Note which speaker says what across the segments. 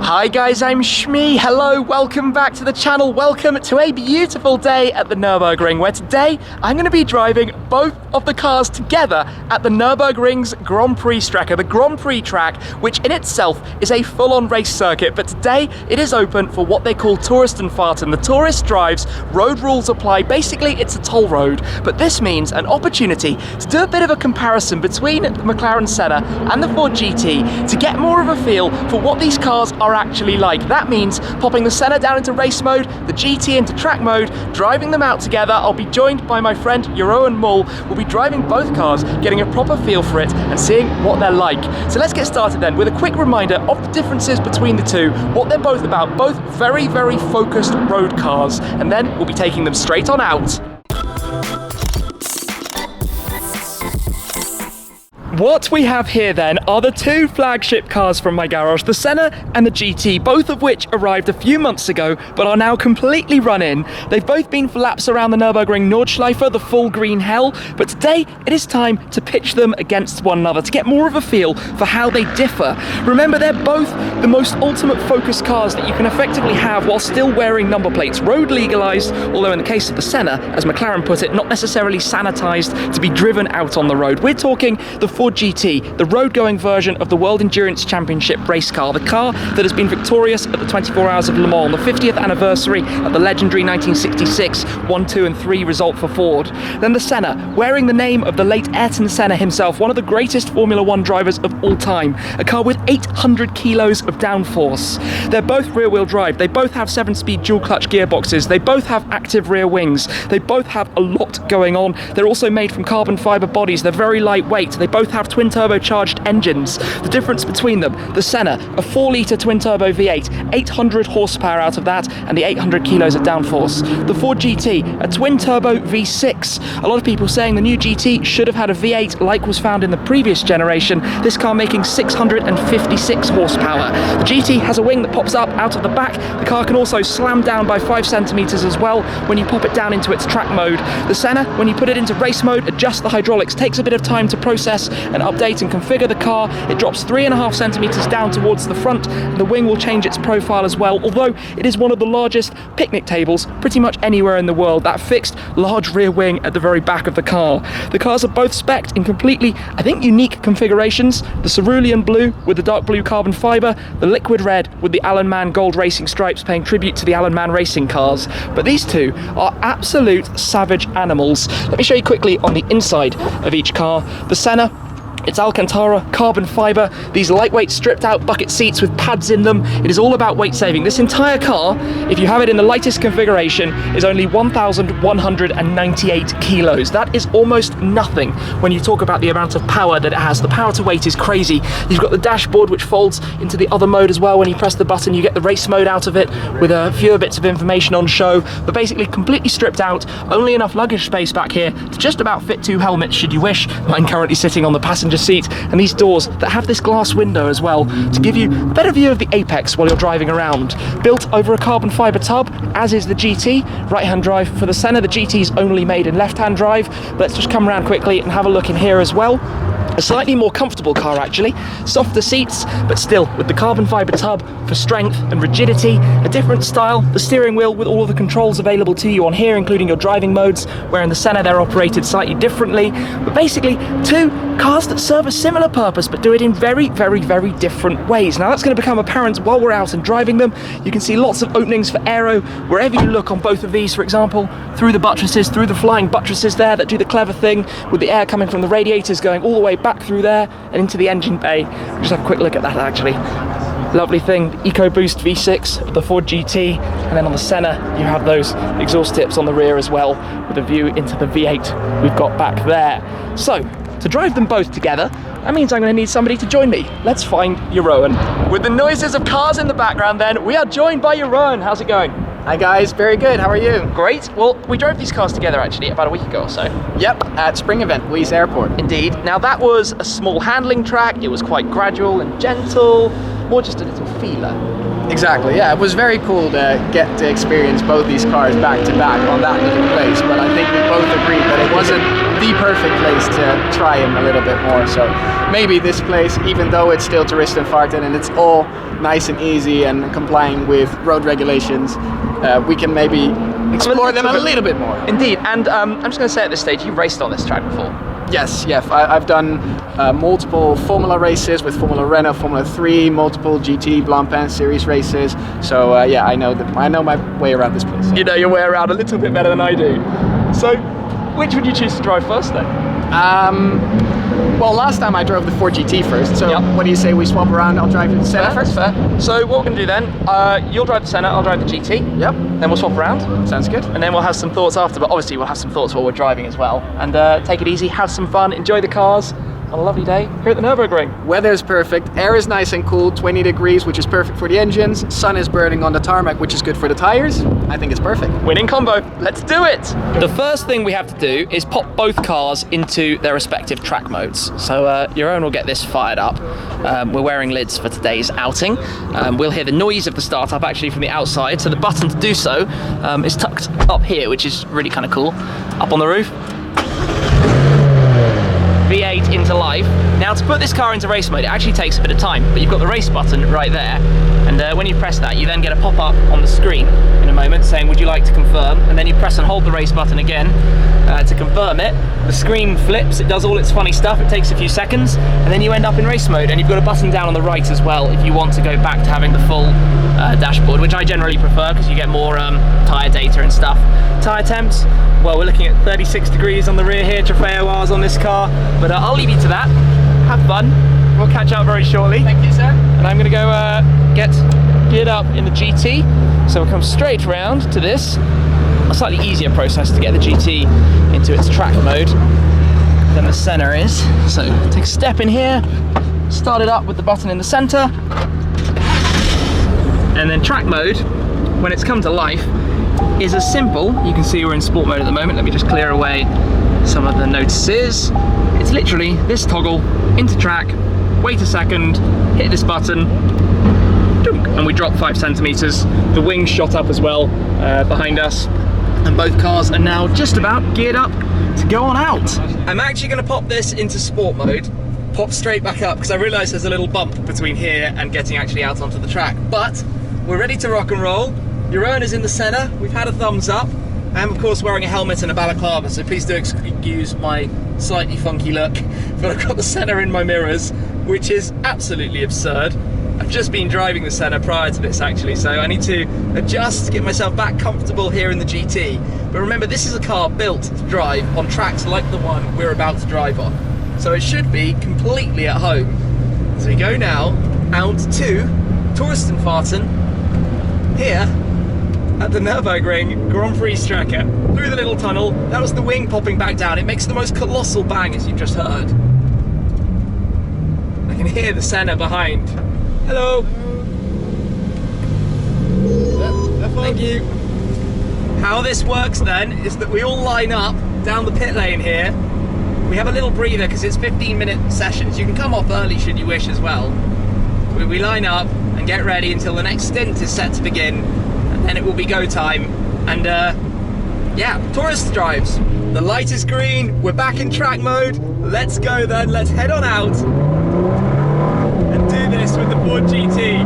Speaker 1: Hi guys, I'm Shmee. Hello, welcome back to the channel. Welcome to a beautiful day at the Nurburgring, where today I'm going to be driving both of the cars together at the Nurburgring's Grand Prix track, the Grand Prix track, which in itself is a full-on race circuit. But today it is open for what they call Touristenfahrten. The tourist drives, road rules apply. Basically, it's a toll road, but this means an opportunity to do a bit of a comparison between the McLaren Senna and the Ford GT to get more of a feel for what these cars are actually like. That means popping the Senna down into race mode, the GT into track mode, driving them out together. I'll be joined by my friend Jeroen Mol. We'll be driving both cars, getting a proper feel for it and seeing what they're like. So let's get started then with a quick reminder of the differences between the two, what they're both about, both very, very focused road cars, and then we'll be taking them straight on out. What we have here then are the two flagship cars from my garage, the Senna and the GT, both of which arrived a few months ago but are now completely run in. They've both been for laps around the Nürburgring Nordschleife, the full green hell, but today it is time to pitch them against one another to get more of a feel for how they differ. Remember, they're both the most ultimate focus cars that you can effectively have while still wearing number plates, road legalized, although in the case of the Senna, as McLaren put it, not necessarily sanitized to be driven out on the road. We're talking the Ford GT, the road-going version of the World Endurance Championship race car, the car that has been victorious at the 24 Hours of Le Mans, the 50th anniversary of the legendary 1966 1, 2 and 3 result for Ford. Then the Senna, wearing the name of the late Ayrton Senna himself, one of the greatest Formula One drivers of all time, a car with 800 kilos of downforce. They're both rear-wheel drive, they both have 7-speed dual-clutch gearboxes, they both have active rear wings, they both have a lot going on. They're also made from carbon fibre bodies, they're very lightweight, they both have twin turbocharged engines. The difference between them, the Senna, a 4-litre twin turbo V8, 800 horsepower out of that, and the 800 kilos of downforce. The Ford GT, a twin turbo V6. A lot of people saying the new GT should have had a V8 like was found in the previous generation, this car making 656 horsepower. The GT has a wing that pops up out of the back. The car can also slam down by 5 centimeters as well when you pop it down into its track mode. The Senna, when you put it into race mode, adjust the hydraulics, takes a bit of time to process and update and configure the car. It drops 3.5 centimeters down towards the front, and the wing will change its profile as well, although it is one of the largest picnic tables pretty much anywhere in the world, that fixed large rear wing at the very back of the car. The cars are both spec'd in completely, I think, unique configurations. The cerulean blue with the dark blue carbon fibre, the liquid red with the Alan Mann gold racing stripes paying tribute to the Alan Mann racing cars. But these two are absolute savage animals. Let me show you quickly on the inside of each car. The Senna, it's Alcantara, carbon fibre, these lightweight stripped out bucket seats with pads in them. It is all about weight saving. This entire car, if you have it in the lightest configuration, is only 1,198 kilos. That is almost nothing when you talk about the amount of power that it has. The power to weight is crazy. You've got the dashboard which folds into the other mode as well. When you press the button, you get the race mode out of it with a few bits of information on show, but basically completely stripped out. Only enough luggage space back here to just about fit 2 helmets should you wish. Mine currently sitting on the passenger seat, and these doors that have this glass window as well to give you a better view of the apex while you're driving around. Built over a carbon fibre tub, as is the GT. Right-hand drive for the Senna. The GT is only made in left-hand drive. Let's just come around quickly and have a look in here as well. A slightly more comfortable car actually, softer seats, but still with the carbon fibre tub for strength and rigidity, a different style, the steering wheel with all of the controls available to you on here, including your driving modes, where in the Senna they're operated slightly differently, but basically two cars that serve a similar purpose but do it in very, very, very different ways. Now that's going to become apparent while we're out and driving them. You can see lots of openings for aero wherever you look on both of these, for example, through the buttresses, through the flying buttresses there that do the clever thing with the air coming from the radiators going all the way back through there and into the engine bay. Just have a quick look at that actually. Lovely thing, the Ecoboost V6 of the Ford GT, and then on the Senna you have those exhaust tips on the rear as well with a view into the V8 we've got back there. So, to drive them both together, that means I'm going to need somebody to join me. Let's find Jeroen. With the noises of cars in the background then, we are joined by Jeroen. How's it going?
Speaker 2: Hi guys, very good, how are you?
Speaker 1: Great. Well, we drove these cars together actually about a week ago or so.
Speaker 2: Yep, at Spring Event, Leeds Airport.
Speaker 1: Indeed. Now that was a small handling track, it was quite gradual and gentle, more just a little feeler.
Speaker 2: Exactly, yeah, it was very cool to get to experience both these cars back to back on that little place, but I think we both agreed that it wasn't the perfect place to try him a little bit more. So maybe this place, even though it's still Touristenfahrten and it's all nice and easy and complying with road regulations, we can maybe explore them a little bit more.
Speaker 1: Indeed, and I'm just going to say at this stage, you've raced on this track before.
Speaker 2: Yes, I've done multiple Formula races with Formula Renault, Formula 3, multiple GT Blancpain series races. So yeah, I know my way around this place.
Speaker 1: You know your way around a little bit better than I do. So, which would you choose to drive first then?
Speaker 2: Well, last time I drove the 4GT first, so what do you say we swap around? I'll drive the Senna first?
Speaker 1: Fair. So what we're going to do then, you'll drive the Senna, I'll drive the GT.
Speaker 2: Yep.
Speaker 1: Then we'll swap around.
Speaker 2: Sounds good.
Speaker 1: And then we'll have some thoughts after, but obviously we'll have some thoughts while we're driving as well. And take it easy, have some fun, enjoy the cars on a lovely day here at the Nurburgring.
Speaker 2: Weather's perfect, air is nice and cool, 20 degrees, which is perfect for the engines. Sun is burning on the tarmac, which is good for the tires. I think it's perfect.
Speaker 1: Winning combo, let's do it! The first thing we have to do is pop both cars into their respective track modes. So your own will get this fired up. We're wearing lids for today's outing. We'll hear the noise of the startup actually from the outside, so the button to do so is tucked up here, which is really kind of cool. Up on the roof. V8 into life. Now to put this car into race mode, it actually takes a bit of time, but you've got the race button right there, and when you press that, you then get a pop-up on the screen in a moment saying, would you like to confirm? And then you press and hold the race button again to confirm it. The screen flips, it does all its funny stuff, it takes a few seconds, and then you end up in race mode, and you've got a button down on the right as well if you want to go back to having the full dashboard, which I generally prefer because you get more tyre data and stuff. Tyre temps, well, we're looking at 36 degrees on the rear here, Trofeo R's on this car, but I'll leave you to that. Have fun. We'll catch up very shortly.
Speaker 2: Thank you, sir.
Speaker 1: And I'm going to go get geared up in the GT. So we'll come straight round to this. A slightly easier process to get the GT into its track mode than the Senna is. So take a step in here, start it up with the button in the center, and then track mode, when it's come to life, is as simple. You can see we're in sport mode at the moment. Let me just clear away some of the notices. It's literally this toggle into track, wait a second, hit this button, and we drop 5 centimeters. The wings shot up as well behind us, and both cars are now just about geared up to go on out. I'm actually going to pop this into sport mode, pop straight back up, because I realise there's a little bump between here and getting actually out onto the track. But we're ready to rock and roll. Your owner's in the Senna, we've had a thumbs up. I'm of course wearing a helmet and a balaclava, so please do excuse my slightly funky look, but I've got the Senna in my mirrors, which is absolutely absurd. I've just been driving the Senna prior to this actually, so I need to adjust to get myself back comfortable here in the GT. But remember, this is a car built to drive on tracks like the one we're about to drive on. So it should be completely at home. So we go now out to Touristenfahrten here at the Nurburgring Grand Prix Tracker. Through the little tunnel, that was the wing popping back down. It makes the most colossal bang, as you've just heard. I can hear the Senna behind. Hello. Thank you. How this works then is that we all line up down the pit lane here. We have a little breather because it's 15-minute sessions. You can come off early should you wish as well. We line up and get ready until the next stint is set to begin, and then it will be go time. And yeah, tourist drives. The light is green, we're back in track mode. Let's go then, let's head on out and do this with the Ford GT.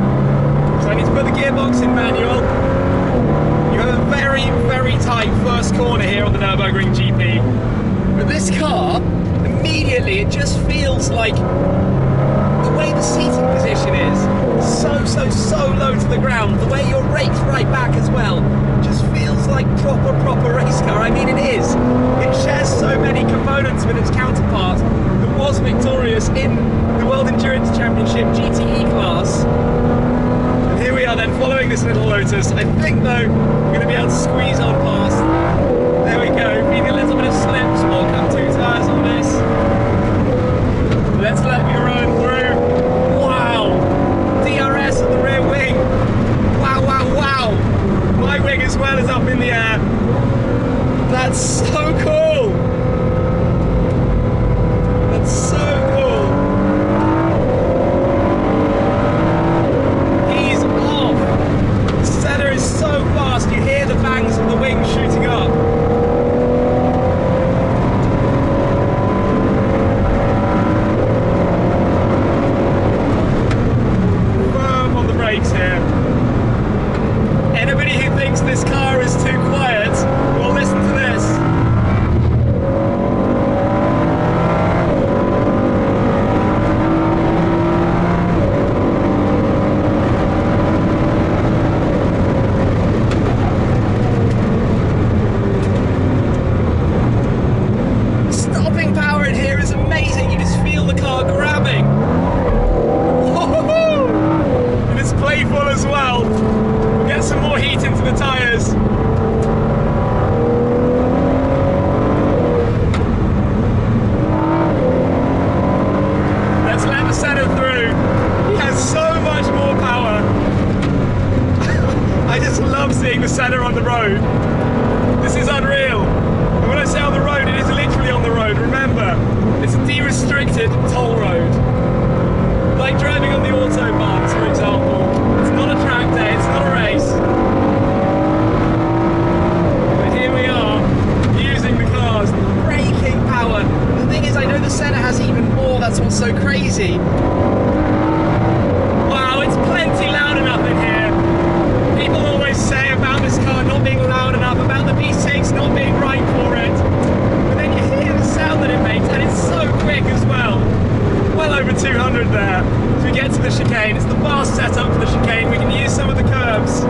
Speaker 1: So I need to put the gearbox in manual. You have a very, very tight first corner here on the Nurburgring GP. But this car, immediately it just feels like the way the seating position is so low to the ground, the way you're raked right back as well, just feels like proper race car. I mean, it is. It shares so many components with its counterpart that was victorious in the World Endurance Championship GTE class. And here we are then following this little Lotus. I think though we're going to be able to squeeze on past. There we go, feeling a little bit of slip, small cut 2 tyres on this. Let's let me run through. Wow! DRS at the rear wing. Wow! My wing as well is up in the air. That's so cool! That's so cool! He's off! The Senna is so fast, you hear the bangs of the wings shooting up. fuel as well. We'll get some more heat into the tyres. Let's let the Senna through. He has so much more power. I just love seeing the Senna on the road. This is unreal. And when I say on the road, it is literally on the road. Remember, it's a de-restricted toll road. Like driving on the autobahns, for example. It's not a track day, it's not a race. But here we are, using the cars, braking power. The thing is, I know the Senna has even more, that's what's so crazy. Wow, it's plenty loud enough in here. People always say about this car not being loud enough, about the V6 not being right for it. But then you hear the sound that it makes, and it's so quick as well. Well over 200 there. As we get to the chicane, it's the fast setup for the chicane. We can use some of the curves.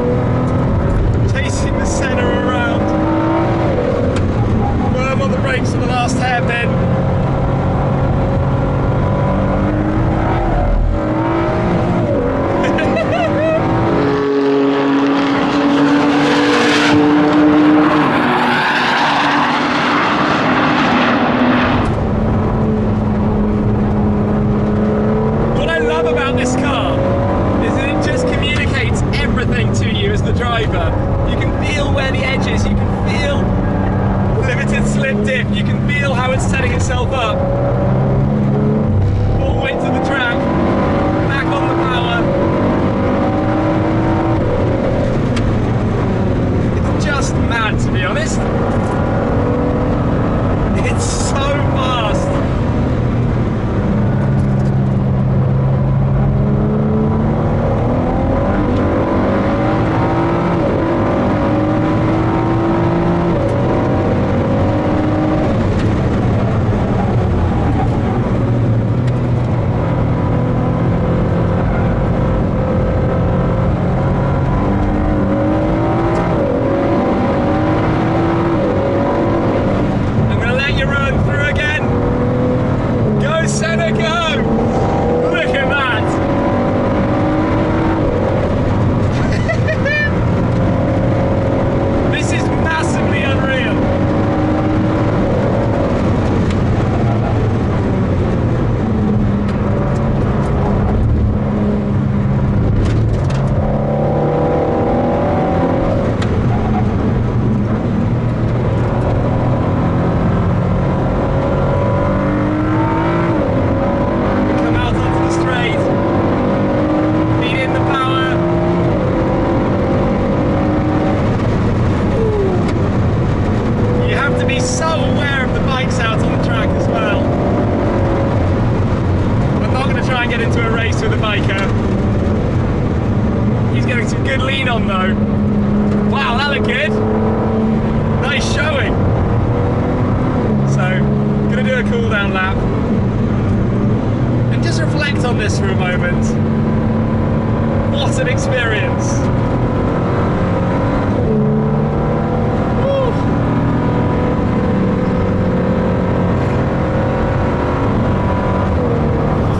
Speaker 1: Chasing the Senna around. Firm on the brakes for the last hairpin.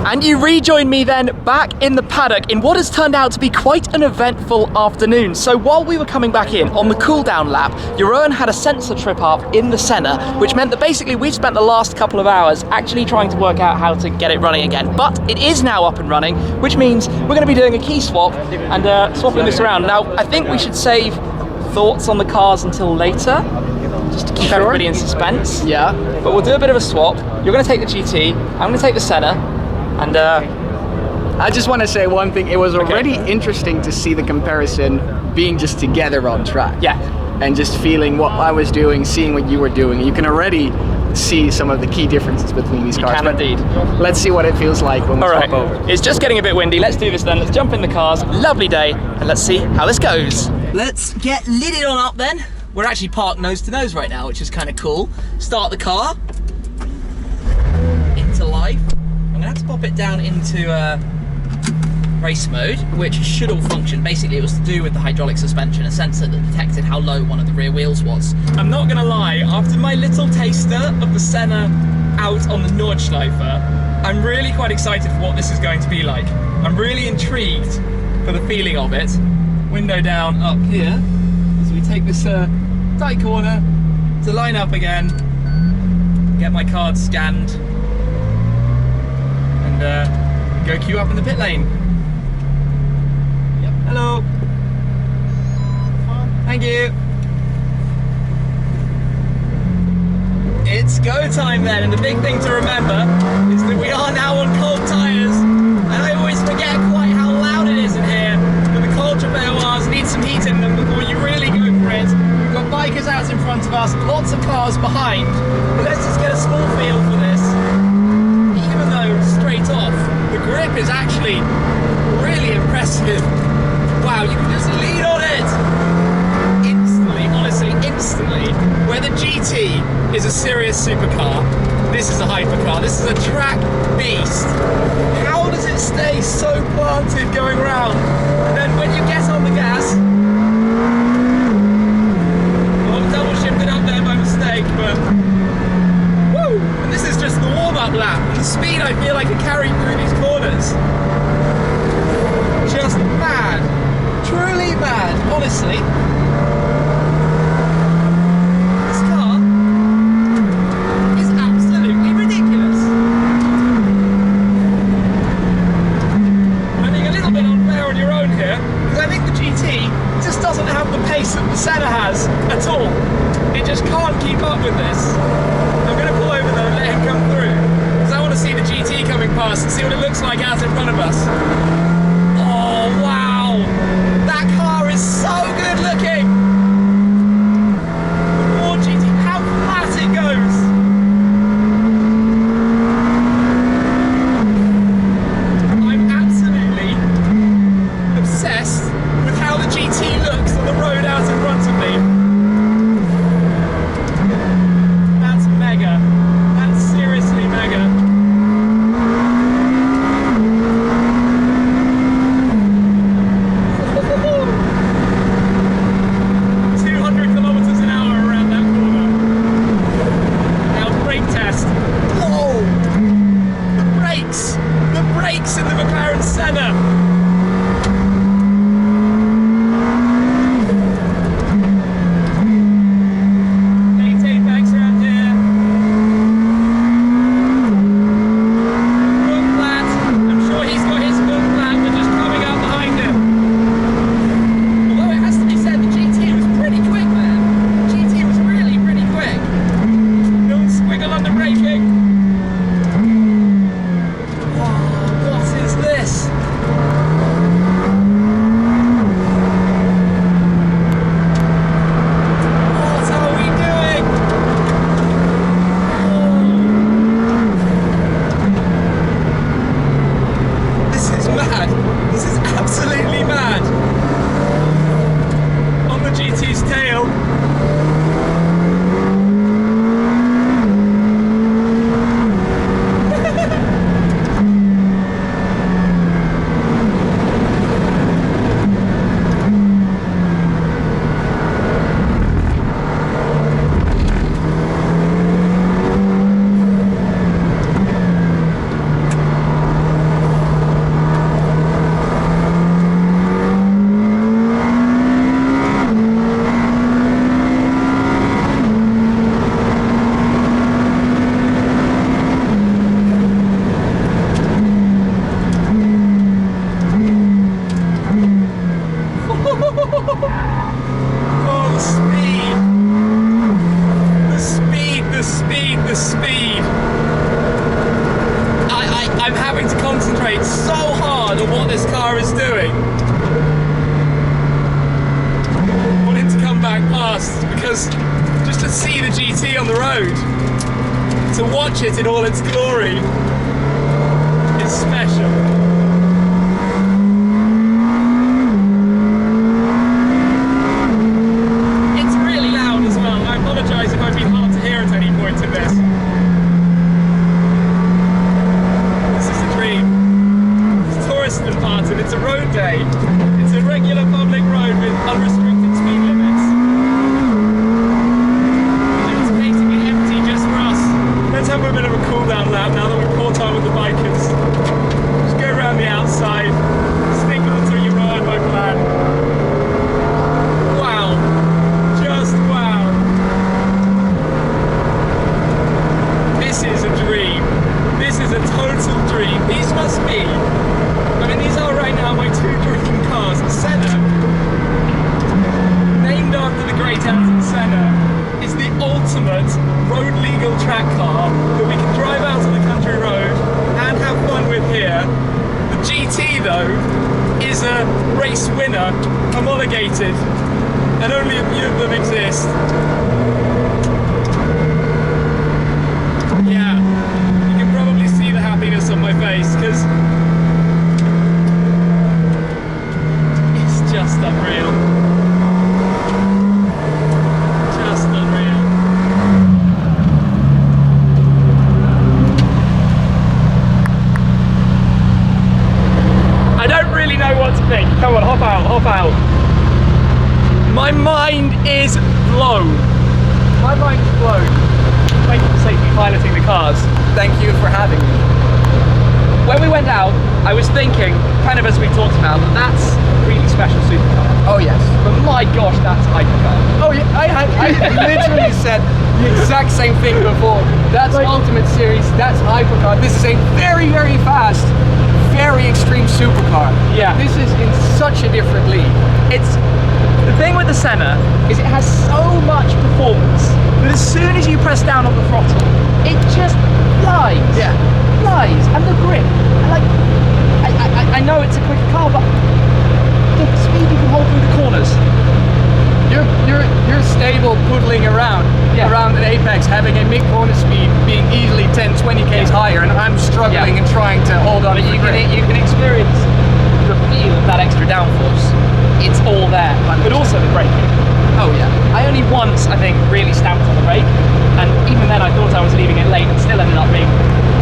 Speaker 1: And you rejoin me then back in the paddock in what has turned out to be quite an eventful afternoon. So while we were coming back in on the cool down lap, Jeroen had a sensor trip up in the Senna, which meant that basically we've spent the last couple of hours actually trying to work out how to get it running again. But it is now up and running, which means we're going to be doing a key swap and swapping this around. Now, I think we should save thoughts on the cars until later, just to keep everybody in suspense.
Speaker 2: Yeah.
Speaker 1: But we'll do a bit of a swap. You're going to take the GT, I'm going to take the Senna. And
Speaker 2: I just want to say one thing. It was already interesting to see the comparison being just together on track.
Speaker 1: Yeah.
Speaker 2: And just feeling what I was doing, seeing what you were doing. You can already see some of the key differences between these cars.
Speaker 1: You can indeed.
Speaker 2: Let's see what it feels like when we swap over.
Speaker 1: It's just getting a bit windy. Let's do this then. Let's jump in the cars. Lovely day. And let's see how this goes. Let's get lidded on up then. We're actually parked nose to nose right now, which is kind of cool. Start the car. Into life. I'm going to have to pop it down into race mode, which should all function. Basically, it was to do with the hydraulic suspension, a sensor that detected how low one of the rear wheels was. I'm not going to lie, after my little taster of the Senna out on the Nordschleife, I'm really quite excited for what this is going to be like. I'm really intrigued for the feeling of it. Window down up here as we take this tight corner to line up again, get my card scanned, and go queue up in the pit lane. Yep. Hello. Thank you. It's go time then, and the big thing to remember is that we are now on cold tyres, and I always forget quite how loud it is in here, but the cold Trabeoirs need some heat in them before you really go for it. We've got bikers out in front of us, lots of cars behind, but let's just get a small feel for this. Even though straight off, the grip is actually really impressive. Wow, you can just lean on it! Instantly, honestly, instantly. Where the GT is a serious supercar, this is a hypercar, this is a track beast. How does it stay so planted going around? And then when you get on the gas, well, I've double shifted up there by mistake, but woo! And this is just the warm-up lap, and the speed I feel I can carry through these corners. Just mad, truly mad, honestly. That the Senna has at all. It just can't keep up with this. I'm going to pull over though and let him come through, because I want to see the GT coming past and see what it looks like out in front of us. Oh wow, that car is so good looking. The Ford GT, how flat it goes. I'm absolutely obsessed with how the GT looks on the road out in front of me. That's mega. That's seriously mega. In the McLaren Senna. Maintain backs around here. Book flat. I'm sure he's got his book flat, but just coming up behind him. Although it has to be said, the GT was pretty quick there. The GT was really pretty quick. No squiggle under braking. This. What are we doing? This is mad. This is absolutely mad. On the GT's tail. The speed. I'm having to concentrate so hard on what this car is doing. Wanting to come back past, because just to see the GT on the road, to watch it in all its glory, is special. If I've been hard to hear at any point in this. This is a dream. It's Touristenfahrten, it's a road day. It's a regular public road with unrestricted speed limits. And it's basically empty just for us. Let's have a bit of a cool down lap now that we've caught on with the bikers. Just go though is a race winner, homologated, and only a few of them exist. Yeah, you can probably see the happiness on my face, because it's just unreal. Just unreal. I don't really know what to think. Come on, hop out, hop out. My mind is blown. My mind is blown. Thank you for safely piloting the cars.
Speaker 2: Thank you for having me.
Speaker 1: When we went out, I was thinking, kind of as we talked about, that's a really special supercar.
Speaker 2: Oh yes.
Speaker 1: But my gosh, that's hypercar.
Speaker 2: Oh yeah, I literally said the exact same thing before. That's
Speaker 1: Like,
Speaker 2: Ultimate Series, that's hypercar. This is a very, very fast, very extreme supercar.
Speaker 1: Yeah.
Speaker 2: This is in such a different league.
Speaker 1: It's the thing with the Senna is it has so much performance that as soon as you press down on the throttle, it just flies.
Speaker 2: Yeah.
Speaker 1: Flies, and the grip. And like, I know it's a quicker car, but the speed you can hold through the corners.
Speaker 2: You're stable poodling around an apex, having a mid-corner speed being easily 10, 20 k's higher, and I'm struggling and trying to hold on.
Speaker 1: But you can experience the feel of that extra downforce. It's all there, but also the braking.
Speaker 2: Oh yeah.
Speaker 1: I only once, I think, really stamped on the brake, and even then I thought I was leaving it late and still ended up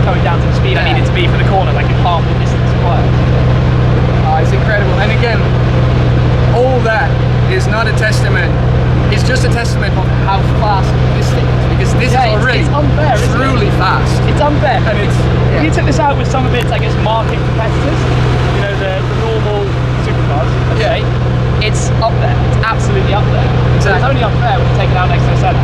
Speaker 1: coming down to the speed I needed to be for the corner, like in half the distance required.
Speaker 2: It's incredible. And again, all that is not a testament, it's just a testament of how fast this thing is, because this is already
Speaker 1: it's unfair, isn't it?
Speaker 2: truly fast.
Speaker 1: It's unfair.
Speaker 2: And it's,
Speaker 1: If you took this out with some of its, I guess, market competitors, you know, the normal supercars, let's say, it's up there. It's absolutely up there. So it's only unfair when you take it out next to a Senna.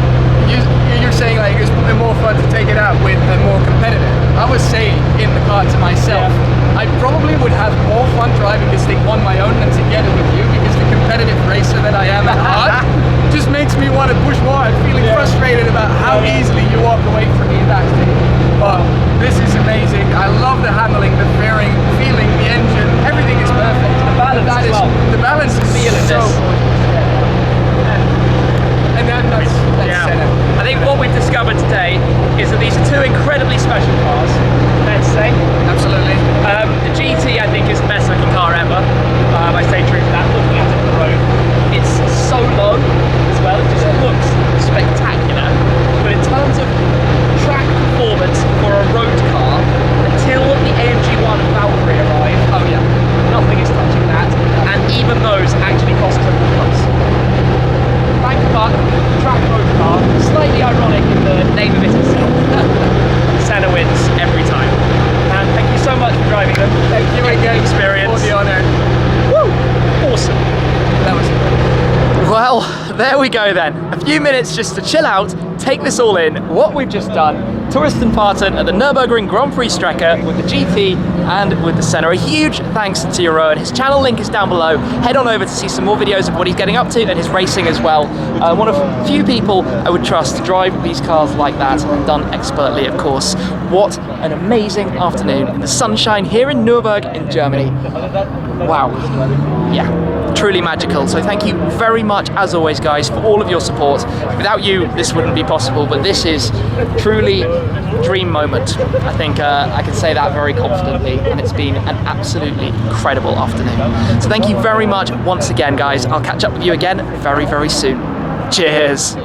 Speaker 2: You're saying like it's more fun to take it out with a more competitor. I was saying in the car to myself, I probably would have more fun driving this thing on my own than together with you, because the competitive racer that I am at heart just makes me want to push more. I'm feeling frustrated about how easily you walk away from me in that thing. But this is amazing. I love the handling, the fairing, feeling, the engine, everything is perfect.
Speaker 1: The balance as well.
Speaker 2: The balance is so good. And that's Senna.
Speaker 1: I think what we've discovered today is that these are two incredibly special cars, let's say.
Speaker 2: Absolutely.
Speaker 1: The GT, I think, is the best looking car ever. I say true to that, looking at it on the road. It's so low as well, it just looks spectacular. But in terms of track performance for a road car, until the AMG1 Valkyrie arrived, oh yeah, nothing is touching that. And even those actually cost them the price. Bank car, track road car, slightly ironic in the name of it itself. Senna wins every time. And thank you so much for driving them.
Speaker 2: Thank you again
Speaker 1: Experience.
Speaker 2: for the honor.
Speaker 1: Woo! Awesome.
Speaker 2: That was incredible.
Speaker 1: Well, there we go then. A few minutes just to chill out, take this all in, what we've just done. Touristenfahrten at the Nurburgring Grand Prix Strecke with the GT and with the Senna. A huge thanks to Jeroen. His channel link is down below. Head on over to see some more videos of what he's getting up to and his racing as well. One of few people I would trust to drive these cars like that, and done expertly, of course. What an amazing afternoon in the sunshine here in Nurburg in Germany. Wow. Yeah, truly magical. So thank you very much, as always, guys, for all of your support. Without you, this wouldn't be possible, but this is truly a dream moment. I think I can say that very confidently, and it's been an absolutely incredible afternoon. So thank you very much once again, guys. I'll catch up with you again very, very soon. Cheers.